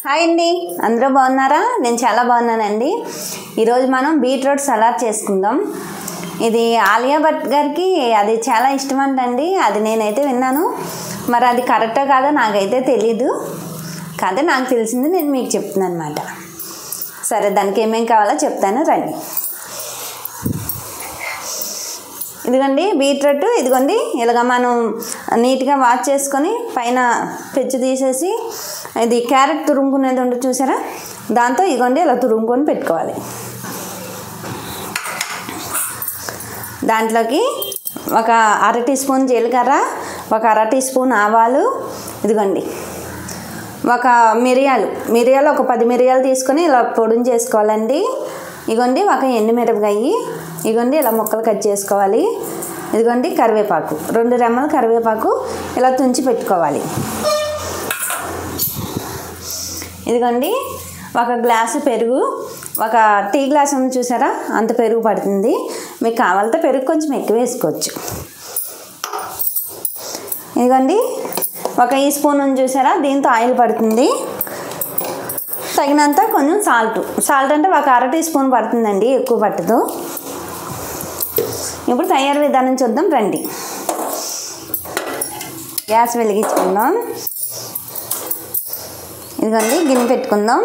Hi అండి, అందరూ బాగున్నారా? నేను చాలా బాగున్నానండి. ఈరోజు మనం బీట్రూట్ సలాడ్ చేసుకుందాం. ఇది ఆలియా భట్ గారికి అది చాలా ఇష్టం అంటండి. అది నేనైతే విన్నాను. మరి అది కరెక్టో కాదో నాకైతే తెలీదు. కాదే నాకు తెలిసింది నేను మీకు చెప్తున్నాను అనమాట. సరే, దానికి ఏమేం కావాలో చెప్తాను, రండి. ఇదిగోండి బీట్రూట్, ఇదిగోండి ఇలాగ మనం నీట్గా వాష్ చేసుకొని పైన పెచ్చు తీసేసి ఇది క్యారెట్ తురుముకునేది ఉండదు చూసారా, దాంతో ఇదిగోండి ఇలా తురుముకొని పెట్టుకోవాలి. దాంట్లోకి ఒక 1/2 టీ స్పూన్ జీలకర్ర, ఒక 1/2 టీ స్పూన్ ఆవాలు, ఇదిగోండి ఒక మిరియాలు ఒక 10 మిరియాలు తీసుకొని ఇలా పొడిని చేసుకోవాలండి. ఇదిగోండి ఒక ఎండుమిరపకాయ, ఇదిగోండి ఇలా ముక్కలు కట్ చేసుకోవాలి. ఇదిగోండి కరివేపాకు, 2 రెమ్మలు కరివేపాకు ఇలా తుంచి పెట్టుకోవాలి. ఇదిగోండి ఒక గ్లాసు పెరుగు, ఒక టీ గ్లాస్ ఉంది చూసారా, అంత పెరుగు పడుతుంది. మీకు కావాలంటే పెరుగు కొంచెం ఎక్కువ వేసుకోవచ్చు. ఇదిగోండి ఒక ఈ స్పూన్ ఉంది చూసారా, దీంతో ఆయిల్ పడుతుంది. తగినంత కొంచెం సాల్ట్ అంటే ఒక 1/2 టీ స్పూన్ పడుతుందండి, ఎక్కువ పట్టదు. ఇప్పుడు తయారు విధానం చూద్దాం, రండి. గ్యాస్ వెలిగించుకుందాం. ఇదిగోండి గిన్నె పెట్టుకుందాం.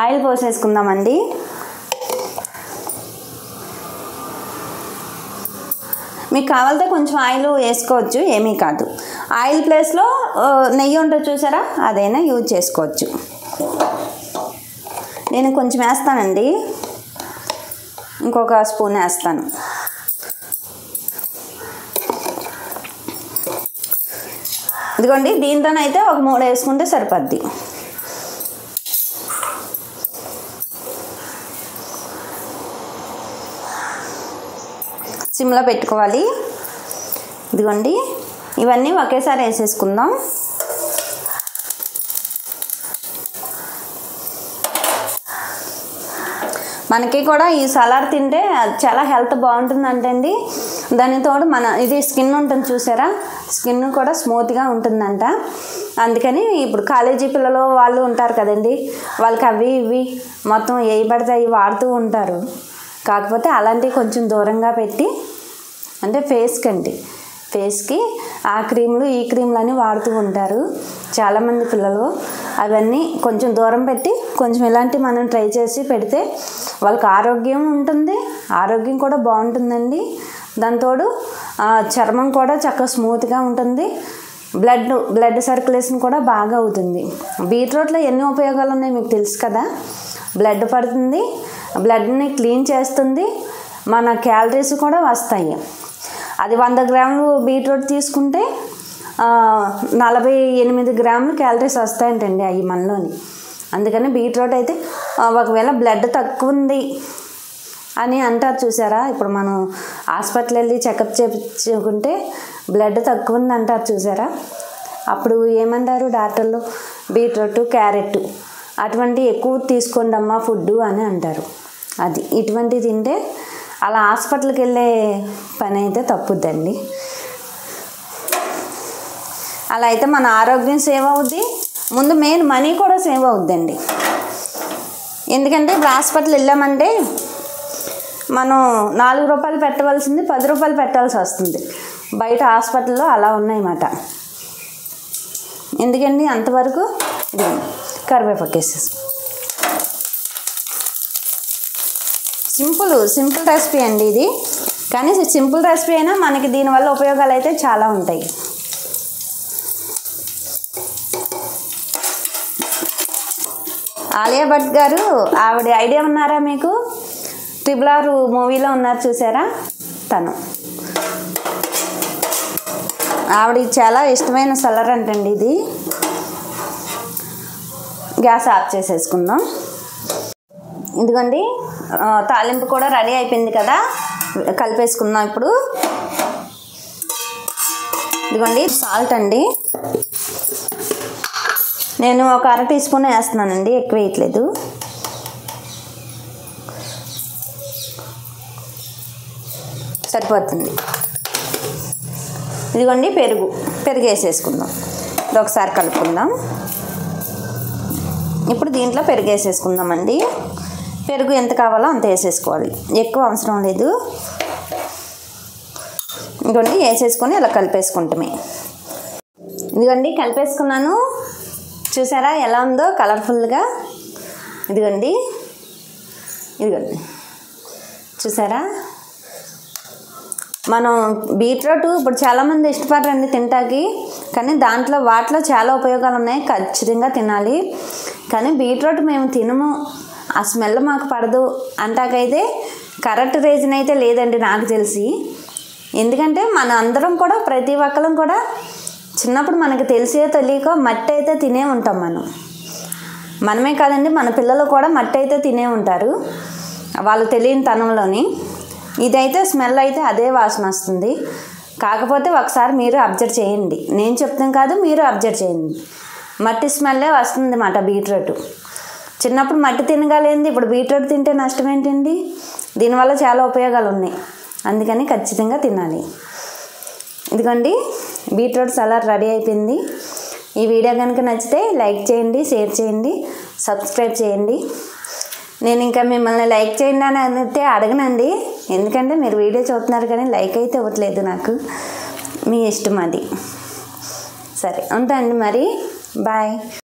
ఆయిల్ పోసేసుకుందామండి. మీకు కావాలంటే కొంచెం ఆయిల్ వేసుకోవచ్చు, ఏమీ కాదు. ఆయిల్ ప్లేస్లో నెయ్యి ఉంటుంది చూసారా, అదైనా యూజ్ చేసుకోవచ్చు. నేను కొంచెం వేస్తానండి, ఇంకొక స్పూన్ వేస్తాను. ఇదిగోండి దీంతోనైతే ఒక 3 వేసుకుంటే సరిపోద్ది. సిమ్లో పెట్టుకోవాలి. ఇదిగోండి ఇవన్నీ ఒకేసారి వేసేసుకుందాం. మనకి కూడా ఈ సలాడ్ తింటే చాలా హెల్త్ బాగుంటుందంటండి. దానితో ఇది స్కిన్ ఉంటుంది చూసారా, స్కిన్ కూడా స్మూత్గా ఉంటుందంట. అందుకని ఇప్పుడు కాలేజీ పిల్లలు వాళ్ళు ఉంటారు కదండి, వాళ్ళకి అవి ఇవి మొత్తం ఏవి పడితే అవి వాడుతూ ఉంటారు. కాకపోతే అలాంటివి కొంచెం దూరంగా పెట్టి, అంటే ఫేస్కి ఆ క్రీములు ఈ క్రీములు అని వాడుతూ ఉంటారు చాలామంది పిల్లలు. అవన్నీ కొంచెం దూరం పెట్టి కొంచెం ఇలాంటివి మనం ట్రై చేసి పెడితే వాళ్ళకి ఆరోగ్యం ఉంటుంది, ఆరోగ్యం కూడా బాగుంటుందండి. దాంతోడు చర్మం కూడా చక్కగా స్మూత్గా ఉంటుంది. బ్లడ్ సర్క్యులేషన్ కూడా బాగా అవుతుంది. బీట్రూట్లో ఎన్ని ఉపయోగాలు ఉన్నాయో మీకు తెలుసు కదా. బ్లడ్ పడుతుంది, బ్లడ్ని క్లీన్ చేస్తుంది, మన క్యాలరీస్ కూడా వస్తాయి. అది 100 గ్రాములు బీట్రూట్ తీసుకుంటే 48 గ్రాములు క్యాలరీస్ వస్తాయంటండి అవి మనలోని. అందుకని బీట్రూట్ అయితే ఒకవేళ బ్లడ్ తక్కువ ఉంది అని అంటారు చూసారా, ఇప్పుడు మనం హాస్పిటల్ వెళ్ళి చెకప్ చేయించుకుంటే బ్లడ్ తక్కువ ఉంది అంటారు చూసారా, అప్పుడు ఏమంటారు డాక్టర్లు, బీట్రూట్ క్యారెట్ అటువంటి ఎక్కువ తీసుకోండి అమ్మా ఫుడ్ అని అంటారు. అది ఇటువంటివి తింటే అలా హాస్పిటల్కి వెళ్ళే పని అయితే తప్పుద్దండి. అలా అయితే మన ఆరోగ్యం సేవ్ అవుద్ది, ముందు మెయిన్ మనీ కూడా సేవ్ అవుద్దండి. ఎందుకంటే ఇప్పుడు హాస్పిటల్ వెళ్ళామంటే మనం 4 రూపాయలు పెట్టవలసింది 10 రూపాయలు పెట్టాల్సి వస్తుంది. బయట హాస్పిటల్లో అలా ఉన్నాయన్నమాట. ఎందుకండి అంతవరకు కరివేపాకు వేసేసి సింపుల్ రెసిపీ అండి ఇది. కానీ సింపుల్ రెసిపీ అయినా మనకి దీనివల్ల ఉపయోగాలు అయితే చాలా ఉంటాయి. ఆలియా భట్ గారు, ఆవిడ ఐడియా ఉన్నారా మీకు? RRR మూవీలో ఉన్నారు చూసారా, తను. ఆవిడకి చాలా ఇష్టమైన సలాడ్ అంటండి ఇది. గ్యాస్ ఆఫ్ చేసేసుకుందాం. ఇదిగోండి తాలింపు కూడా రెడీ అయిపోయింది కదా, కలిపేసుకుందాం ఇప్పుడు. ఇదిగోండి సాల్ట్ అండి, నేను ఒక 1/2 టీ స్పూన్ వేస్తున్నానండి, ఎక్కువ వేయట్లేదు. సరిపోతుంది. ఇదిగోండి పెరుగు వేసేసుకుందాం. ఇది ఒకసారి కలుపుకుందాం. ఇప్పుడు దీంట్లో పెరుగు వేసేసుకుందామండి. పెరుగు ఎంత కావాలో అంత వేసేసుకోవాలి, ఎక్కువ అవసరం లేదు. ఇదిగోండి వేసేసుకొని ఇలా కలిపేసుకుంటామే. ఇదిగోండి కలిపేసుకున్నాను, చూసారా ఎలా ఉందో కలర్ఫుల్గా. ఇదిగోండి చూసారా. మనం బీట్రూట్ ఇప్పుడు చాలామంది ఇష్టపడరండి తింటాకి, కానీ వాటిలో చాలా ఉపయోగాలు ఉన్నాయి, ఖచ్చితంగా తినాలి. కానీ బీట్రూట్ మేము తినము, ఆ స్మెల్ మాకు పడదు అంటాకైతే కరెక్ట్ రీజన్ అయితే లేదండి నాకు తెలిసి. ఎందుకంటే మన అందరం కూడా ప్రతి ఒక్కరం కూడా చిన్నప్పుడు మనకి తెలియక మట్టి అయితే తినే ఉంటాం. మనమే కాదండి, మన పిల్లలు కూడా మట్టి అయితే తినే ఉంటారు వాళ్ళు తెలియని తనంలోని. ఇదైతే స్మెల్ అయితే అదే వాసన వస్తుంది. కాకపోతే ఒకసారి మీరు అబ్జర్వ్ చేయండి, నేను చెప్తాను కాదు, మీరు అబ్జర్వ్ చేయండి. మట్టి స్మెల్లే వస్తుంది అన్నమాట బీట్రూట్. చిన్నప్పుడు మట్టి తినగలేంది, ఇప్పుడు బీట్రూట్ తింటే నష్టం ఏంటండి? దీనివల్ల చాలా ఉపయోగాలు ఉన్నాయి, అందుకని ఖచ్చితంగా తినాలి. ఇదిగోండి బీట్రూట్ సలాడ్ రెడీ అయిపోయింది. ఈ వీడియో కనుక నచ్చితే లైక్ చేయండి, షేర్ చేయండి, సబ్స్క్రైబ్ చేయండి. నేను ఇంకా మిమ్మల్ని లైక్ చేయండి అని అయితే అడగనండి, ఎందుకంటే మీరు వీడియో చూస్తున్నారు కానీ లైక్ అయితే ఇవ్వట్లేదు నాకు. మీ ఇష్టం అది. సరే ఉంటా అండి మరి, బాయ్.